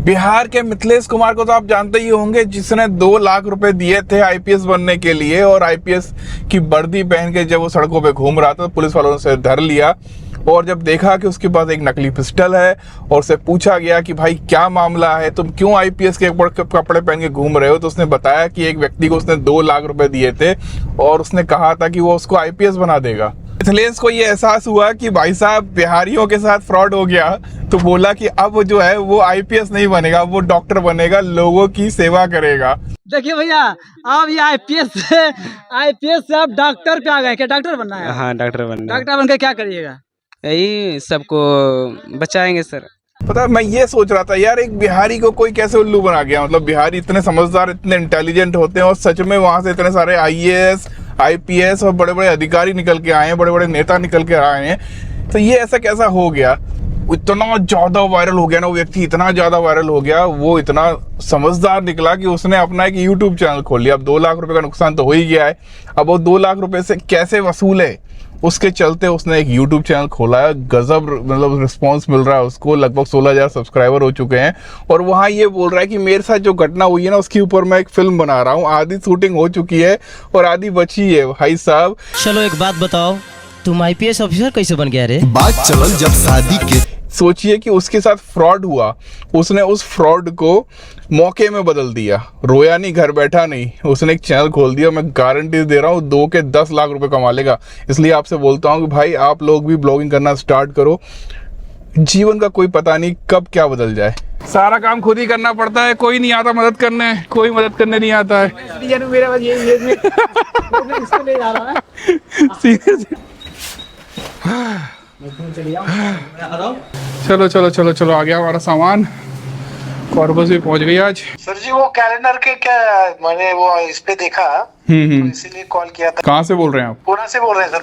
बिहार के मिथिलेश कुमार को तो आप जानते ही होंगे, जिसने 2 लाख रुपए दिए थे आईपीएस बनने के लिए, और आईपीएस की वर्दी पहन के जब वो सड़कों पे घूम रहा था तो पुलिस वालों ने उसे धर लिया। और जब देखा कि उसके पास एक नकली पिस्टल है और उससे पूछा गया कि भाई क्या मामला है, तुम क्यों आईपीएस के कपड़े पहन के घूम रहे हो, तो उसने बताया कि एक व्यक्ति को उसने 2 लाख रुपए दिए थे और उसने कहा था कि वो उसको आईपीएस बना देगा। मिथिलेश को ये एहसास हुआ कि भाई साहब बिहारियों के साथ फ्रॉड हो गया, तो बोला कि अब जो है वो आईपीएस नहीं बनेगा, वो डॉक्टर बनेगा, लोगों की सेवा करेगा। देखिए भैया, आप ये आईपीएस से आप डॉक्टर पे आ गए, क्या डॉक्टर बनना है? हाँ, डॉक्टर बनना है। डॉक्टर बनकर क्या करिएगा? यही सबको बचाएंगे सर। पता है, मैं ये सोच रहा था यार, एक बिहारी को कोई कैसे उल्लू बना गया। मतलब बिहारी इतने समझदार, इतने इंटेलिजेंट होते हैं, और सच में वहां से इतने सारे आईएएस, आईपीएस और बड़े बड़े अधिकारी निकल के आए हैं, बड़े बड़े नेता निकल के आए हैं। तो ये ऐसा कैसा हो गया? इतना ज्यादा वायरल हो गया ना वो व्यक्ति, इतना ज्यादा वायरल हो गया, वो इतना समझदार निकला कि उसने अपना एक यूट्यूब चैनल खोल लिया। अब 2 लाख रुपए का नुकसान तो हो ही गया है, अब वो 2 लाख रुपए से कैसे वसूले, उसके चलते उसने एक यूट्यूब चैनल खोला है। गजब मतलब रिस्पांस मिल रहा है उसको, लगभग 16,000 सब्सक्राइबर हो चुके हैं। और वहाँ ये बोल रहा है कि मेरे साथ जो घटना हुई है ना, उसके ऊपर मैं एक फिल्म बना रहा हूँ। आधी शूटिंग हो चुकी है और आधी बची है। भाई साहब, चलो एक बात बताओ, तुम आईपीएस ऑफिसर कैसे बन गया रे? बात चलल जब शादी के। सोचिए कि उसके साथ फ्रॉड हुआ, उसने उस फ्रॉड को मौके में बदल दिया। रोया नहीं, घर बैठा नहीं, उसने एक चैनल खोल दिया। मैं गारंटी दे रहा हूँ 2 के 10 लाख रुपए कमा लेगा। इसलिए आपसे बोलता हूँ कि भाई आप लोग भी ब्लॉगिंग करना स्टार्ट करो। जीवन का कोई पता नहीं कब क्या बदल जाए। सारा काम खुद ही करना पड़ता है, कोई नहीं आता मदद करने, कोई मदद करने नहीं आता है। चलो चलो चलो चलो, आ गया हमारा सामान, कॉर्पस भी पहुंच गई आज। सर जी वो कैलेंडर के क्या, मैंने वो इस पे देखा तो इसीलिए कॉल किया था। कहाँ से बोल रहे हैं आप? पुणे से बोल रहे हैं सर,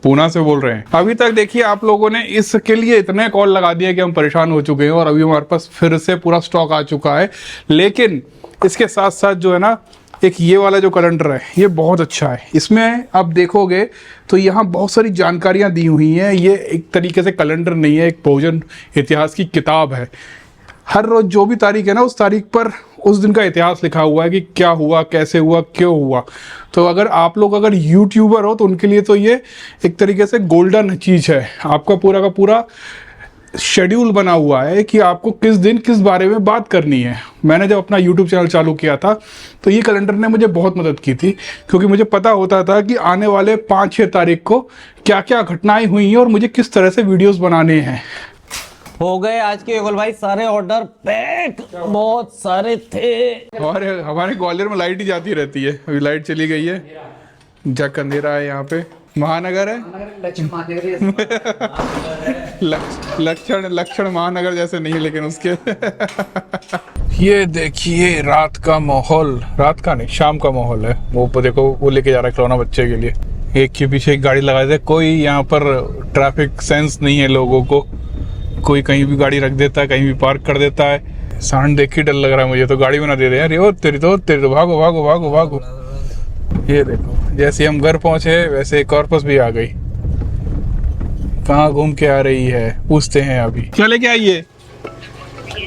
पूना से बोल रहे हैं। अभी तक देखिए आप लोगों ने इसके लिए इतने कॉल लगा दिए कि हम परेशान हो चुके हैं, और अभी हमारे पास फिर से पूरा स्टॉक आ चुका है। लेकिन इसके साथ साथ जो है ना, एक ये वाला जो कैलेंडर है ये बहुत अच्छा है। इसमें आप देखोगे तो यहाँ बहुत सारी जानकारियाँ दी हुई हैं। ये एक तरीके से कैलेंडर नहीं है, एक भोजन इतिहास की किताब है। हर रोज जो भी तारीख है ना, उस तारीख पर उस दिन का इतिहास लिखा हुआ है कि क्या हुआ, कैसे हुआ, क्यों हुआ। तो अगर आप लोग अगर यूट्यूबर हो तो उनके लिए तो ये एक तरीके से गोल्डन चीज़ है। आपका पूरा का पूरा शेड्यूल बना हुआ है कि आपको किस दिन किस बारे में बात करनी है। मैंने जब अपना यूट्यूब चैनल चालू किया था तो ये कैलेंडर ने मुझे बहुत मदद की थी, क्योंकि मुझे पता होता था कि आने वाले 5-6 तारीख को क्या क्या घटनाएं हुई हैं और मुझे किस तरह से वीडियोस बनाने हैं। हो गए आज के युगल भाई सारे ऑर्डर पैक, बहुत सारे थे। और हमारे ग्वालियर में लाइट ही जाती रहती है, अभी लाइट चली गई है, जग अंधेरा है। यहाँ पे महानगर है, लक्षण महानगर जैसे नहीं, लेकिन उसके ये देखिए रात का माहौल, रात का नहीं शाम का माहौल है। वो देखो वो लेके जा रहा है खिलौना बच्चे के लिए, एक के पीछे एक गाड़ी लगा दे। कोई यहाँ पर ट्रैफिक सेंस नहीं है लोगों को, कोई कहीं भी गाड़ी रख देता है, कहीं भी पार्क कर देता है। साउंड देख के डर लग रहा है मुझे तो, गाड़ी में ना दे दे यार। ओ तेरी तो भागो भागो भागो भागो। ये देखो, जैसे हम घर पहुंचे वैसे कॉर्पस भी आ गई। कहाँ घूम के आ रही है पूछते हैं अभी। क्या लेके आई है?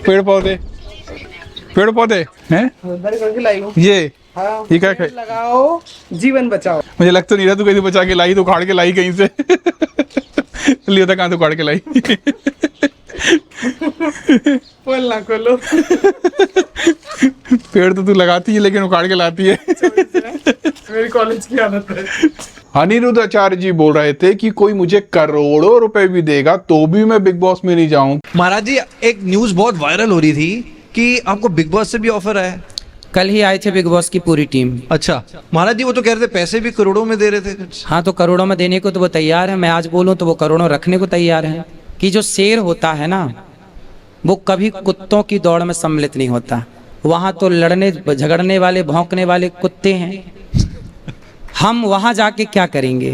पेड़ पौधे हैं ये क्या लगाओ, जीवन बचाओ। मुझे लग तो नहीं रहा तू कहीं बचा के लाई, तो उखाड़ के लाई कहीं से। लिया था, कहाँ तो उखाड़ के लाई। बोलना खोलो। पेड़ तो तू लगाती है लेकिन उखाड़ के लाती है। मेरी कॉलेज की आदत है। अनिरुद्ध आचार्य जी बोल रहे थे कि कोई मुझे करोड़ों रुपए भी देगा तो भी मैं बिग बॉस में नहीं जाऊं। महाराज जी एक न्यूज बहुत वायरल हो रही थी कि आपको बिग बॉस से भी ऑफर है। कल ही आए थे बिग बॉस की पूरी टीम। अच्छा महाराज जी, वो तो कह रहे थे पैसे भी करोड़ों में दे रहे थे। हाँ, तो करोड़ों में देने को तो वो तैयार है। मैं आज बोलूँ तो वो करोड़ों रखने को तैयार है। कि जो शेर होता है ना, वो कभी कुत्तों की दौड़ में सम्मिलित नहीं होता। वहाँ तो लड़ने झगड़ने वाले, भौंकने वाले कुत्ते हैं। हम वहाँ जाके क्या करेंगे?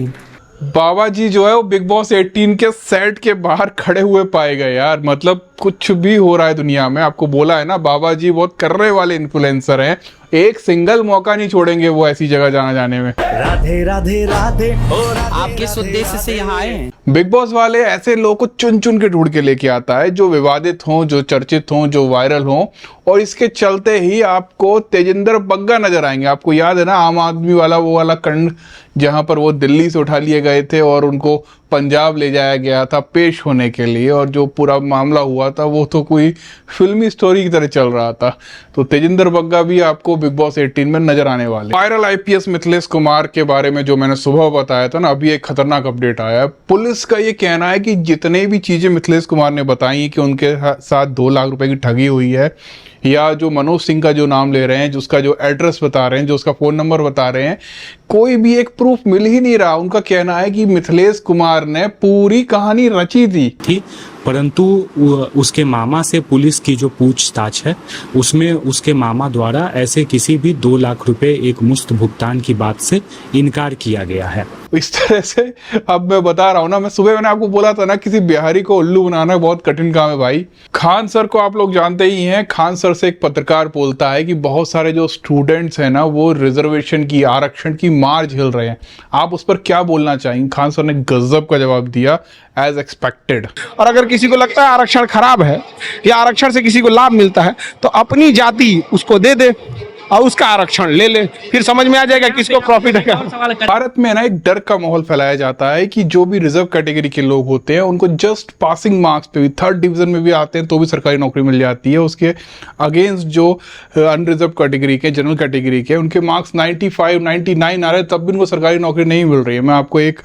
बाबा जी जो है वो बिग बॉस 18 के सेट के बाहर खड़े हुए पाए गए यार। मतलब कुछ भी हो रहा है दुनिया में, आपको बोला है ना बाबा जी बहुत कर्रे वाले इन्फ्लुएंसर हैं, एक सिंगल मौका नहीं छोड़ेंगे वो ऐसी जगह जाने में। राधे राधे राधे आप किस उद्देश्य से यहाँ आए हैं? बिग बॉस वाले ऐसे लोगों को चुन चुन के ढूंढ के लेके आता है जो विवादित हों, जो चर्चित हों, जो वायरल हों, और इसके चलते ही आपको तेजिंदर बग्गा नजर आएंगे। आपको याद है ना आम आदमी वाला वो वाला कांड जहां पर वो दिल्ली से उठा लिए गए थे और उनको पंजाब ले जाया गया था पेश होने के लिए, और जो पूरा मामला हुआ था वो तो कोई फिल्मी स्टोरी की तरह चल रहा था। तो तेजिंदर बग्गा भी आपको बिग बॉस 18 में नजर आने वाले। वायरल आईपीएस मिथिलेश कुमार के बारे में जो मैंने सुबह बताया था ना, अभी एक खतरनाक अपडेट आया है। पुलिस का ये कहना है कि जितने भी चीजें मिथिलेश कुमार ने बताई कि उनके साथ 2 लाख रुपए की ठगी हुई है, या जो मनोज सिंह का जो नाम ले रहे हैं, जो उसका जो एड्रेस बता रहे हैं, जो उसका फ़ोन नंबर बता रहे हैं, कोई भी एक प्रूफ मिल ही नहीं रहा। उनका कहना है कि मिथिलेश कुमार ने पूरी कहानी रची थी, परंतु उसके मामा से पुलिस की जो पूछताछ है उसमें उसके मामा द्वारा ऐसे किसी भी 2 लाख रुपए एक मुफ्त भुगतान की बात से इनकार किया गया है। इस तरह से अब मैं बता रहा हूँ ना, मैं सुबह मैंने आपको बोला था ना किसी बिहारी को उल्लू बनाना बहुत कठिन काम है भाई। खान सर को आप लोग जानते ही हैं। खान सर से एक पत्रकार बोलता है कि बहुत सारे जो स्टूडेंट्स हैं ना वो रिजर्वेशन की, आरक्षण की मार झेल रहे हैं, आप उस पर क्या बोलना चाहेंगे? खान सर ने गजब का जवाब दिया, एज एक्सपेक्टेड। और अगर किसी को लगता है आरक्षण खराब है या आरक्षण से किसी को लाभ मिलता है तो अपनी जाति उसको दे दे और उसका आरक्षण ले ले, फिर समझ में आ जाएगा किसको प्रॉफिट है। भारत में ना एक डर का माहौल फैलाया जाता है कि जो भी रिजर्व कैटेगरी के लोग होते हैं उनको जस्ट पासिंग मार्क्स पे भी, 3rd डिवीजन में भी आते हैं तो भी सरकारी नौकरी मिल जाती है। उसके अगेंस्ट जो अनरिजर्व कैटेगरी के, जनरल कैटेगरी के, उनके मार्क्स 95, 99 आ रहे हैं तब भी उनको सरकारी नौकरी नहीं मिल रही है। मैं आपको एक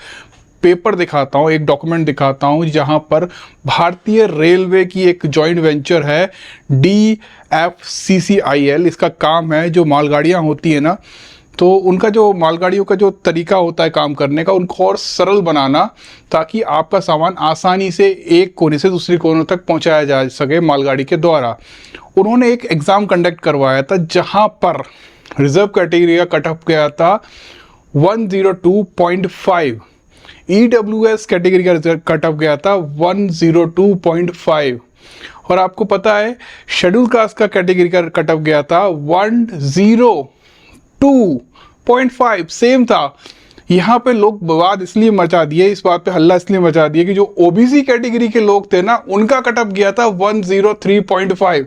पेपर दिखाता हूँ, एक डॉक्यूमेंट दिखाता हूँ जहां पर भारतीय रेलवे की एक जॉइंट वेंचर है DFCCIL, इसका काम है जो मालगाड़ियां होती है ना, तो उनका जो मालगाड़ियों का जो तरीका होता है काम करने का, उनको और सरल बनाना ताकि आपका सामान आसानी से एक कोने से दूसरी कोने तक पहुंचाया जा सके मालगाड़ी के द्वारा। उन्होंने एक एग्ज़ाम कंडक्ट करवाया था जहां पर रिजर्व कैटेगरी का कट ऑफ गया था 102.5, EWS कैटेगरी का कट ऑफ गया था 102.5, और आपको पता है शेड्यूल कास्ट का कैटेगरी का कट ऑफ गया था 102.5, सेम था। यहाँ पे लोग विवाद इसलिए मचा दिए, इस बात पे हल्ला इसलिए मचा दिए कि जो ओबीसी कैटेगरी के लोग थे ना उनका कट ऑफ गया था 103.5।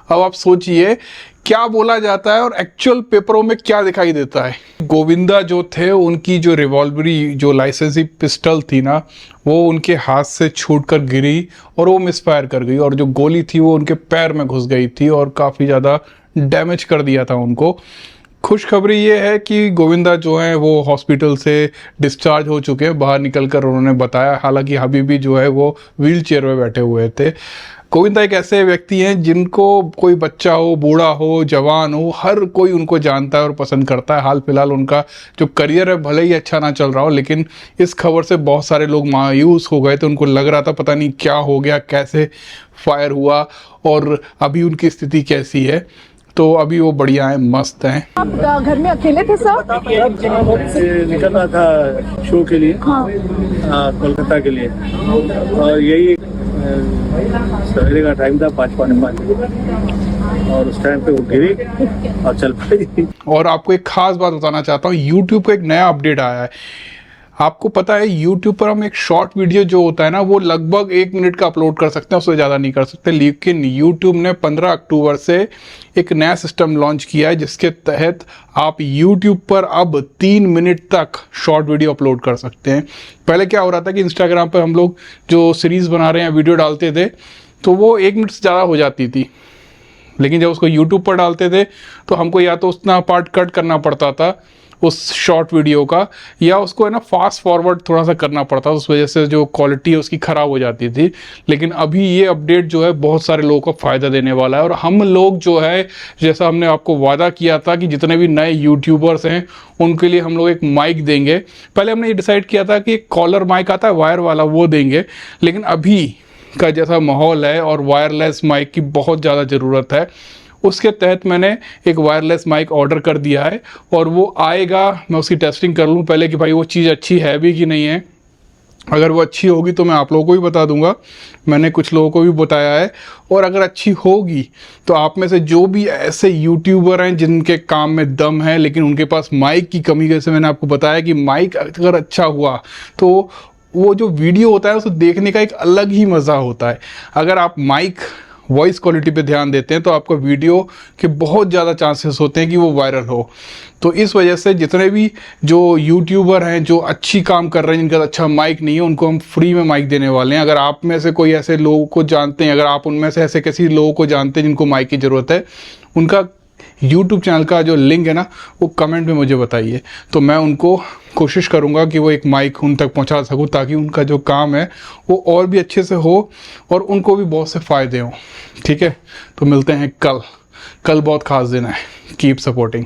अब आप सोचिए क्या बोला जाता है और एक्चुअल पेपरों में क्या दिखाई देता है। गोविंदा जो थे उनकी जो रिवॉल्वरी जो लाइसेंसी पिस्टल थी ना वो उनके हाथ से छूटकर गिरी और वो मिसफायर कर गई, और जो गोली थी वो उनके पैर में घुस गई थी और काफ़ी ज़्यादा डैमेज कर दिया था उनको। खुशखबरी ये है कि गोविंदा जो है वो हॉस्पिटल से डिस्चार्ज हो चुके हैं, बाहर निकलकर उन्होंने बताया। हालांकि अभी भी जो है वो व्हील चेयर में बैठे हुए थे। गोविंदा एक ऐसे व्यक्ति हैं जिनको कोई बच्चा हो, बूढ़ा हो, जवान हो, हर कोई उनको जानता है और पसंद करता है। हाल फिलहाल उनका जो करियर है भले ही अच्छा ना चल रहा हो, लेकिन इस खबर से बहुत सारे लोग मायूस हो गए थे। उनको लग रहा था पता नहीं क्या हो गया, कैसे फायर हुआ और अभी उनकी स्थिति कैसी है। तो अभी वो बढ़िया है, मस्त हैं। आप घर में अकेले थे सर? निकल रहा था शो के लिए, हाँ कोलकाता के लिए, और यही सवेरे का टाइम था 5:45 और उस टाइम पे वो गिरी और चल पाई। और आपको एक खास बात बताना चाहता हूँ, YouTube का एक नया अपडेट आया है। आपको पता है YouTube पर हम एक शॉर्ट वीडियो जो होता है ना वो लगभग 1 मिनट का अपलोड कर सकते हैं, उससे ज़्यादा नहीं कर सकते। लेकिन YouTube ने 15 अक्टूबर से एक नया सिस्टम लॉन्च किया है जिसके तहत आप YouTube पर अब 3 मिनट तक शॉर्ट वीडियो अपलोड कर सकते हैं। पहले क्या हो रहा था कि Instagram पर हम लोग जो सीरीज़ बना रहे हैं वीडियो डालते थे तो वो 1 मिनट से ज़्यादा हो जाती थी, लेकिन जब उसको YouTube पर डालते थे तो हमको या तो उतना पार्ट कट करना पड़ता था उस शॉर्ट वीडियो का, या उसको है ना फास्ट फॉरवर्ड थोड़ा सा करना पड़ता, उस वजह से जो क्वालिटी है उसकी ख़राब हो जाती थी। लेकिन अभी ये अपडेट जो है बहुत सारे लोगों को फ़ायदा देने वाला है, और हम लोग जो है जैसा हमने आपको वादा किया था कि जितने भी नए यूट्यूबर्स हैं उनके लिए हम लोग एक माइक देंगे। पहले हमने ये डिसाइड किया था कि एक कॉलर माइक आता है वायर वाला, वो देंगे, लेकिन अभी का जैसा माहौल है और वायरलेस माइक की बहुत ज़्यादा ज़रूरत है, उसके तहत मैंने एक वायरलेस माइक ऑर्डर कर दिया है और वो आएगा। मैं उसकी टेस्टिंग कर लूँ पहले कि भाई वो चीज़ अच्छी है भी कि नहीं है, अगर वो अच्छी होगी तो मैं आप लोगों को भी बता दूंगा, मैंने कुछ लोगों को भी बताया है। और अगर अच्छी होगी तो आप में से जो भी ऐसे यूट्यूबर हैं जिनके काम में दम है लेकिन उनके पास माइक की कमी, जैसे मैंने आपको बताया कि माइक अगर अच्छा हुआ तो वो जो वीडियो होता है उसे देखने का एक अलग ही मज़ा होता है। अगर आप माइक वॉइस क्वालिटी पे ध्यान देते हैं तो आपका वीडियो के बहुत ज़्यादा चांसेस होते हैं कि वो वायरल हो। तो इस वजह से जितने भी जो यूट्यूबर हैं जो अच्छी काम कर रहे हैं, जिनका अच्छा माइक नहीं है, उनको हम फ्री में माइक देने वाले हैं। अगर आप में से कोई ऐसे लोगों को जानते हैं, अगर आप उनमें से ऐसे किसी लोगों को जानते हैं जिनको माइक की ज़रूरत है, उनका यूट्यूब चैनल का जो लिंक है ना वो कमेंट में मुझे बताइए, तो मैं उनको कोशिश करूंगा कि वो एक माइक उन तक पहुंचा सकूं ताकि उनका जो काम है वो और भी अच्छे से हो और उनको भी बहुत से फ़ायदे हों। ठीक है, तो मिलते हैं कल बहुत ख़ास दिन है। Keep supporting.